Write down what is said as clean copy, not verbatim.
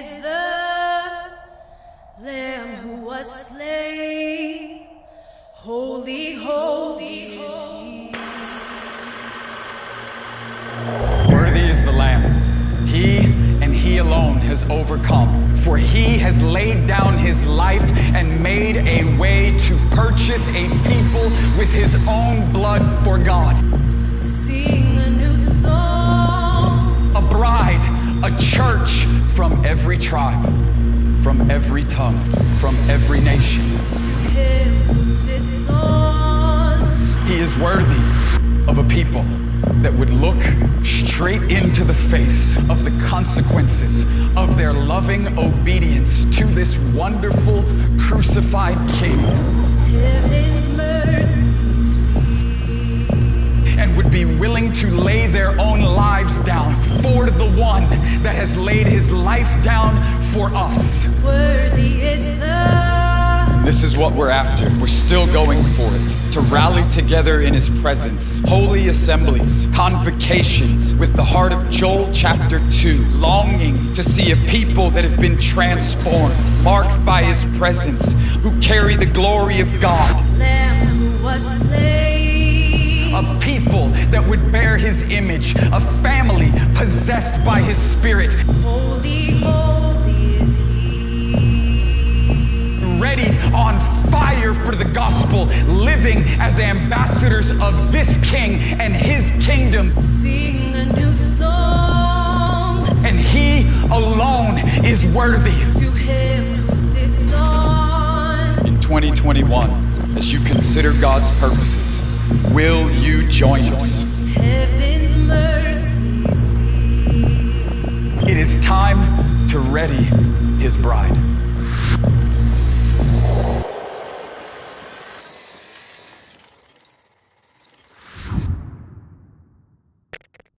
is the Lamb who was slain. Holy, holy is He. Worthy is the Lamb. He and He alone has overcome. For He has laid down His life and made a way to purchase a people with His own blood for God. Sing a new song. A bride, a church from every tribe, from every tongue, from every nation. To Him who sits on. He is worthy of a people that would look straight into the face of the consequences of their loving obedience to this wonderful crucified King. Heaven's mercy seat. And would be willing to lay their own lives down for the one that has laid his life down for us. Worthy is the. This is what we're after. We're still going for it. To rally together in His presence. Holy assemblies, convocations with the heart of Joel chapter 2. Longing to see a people that have been transformed, marked by His presence, who carry the glory of God. Lamb who was slain. A people that would bear His image. A family possessed by His Spirit. Holy, holy is He. Ready, on fire for the gospel, living as ambassadors of this King and His kingdom. Sing a new song. And He alone is worthy. To Him who sits on. In 2021, as you consider God's purposes, will you join us? Heaven's mercy seat. It is time to ready His bride.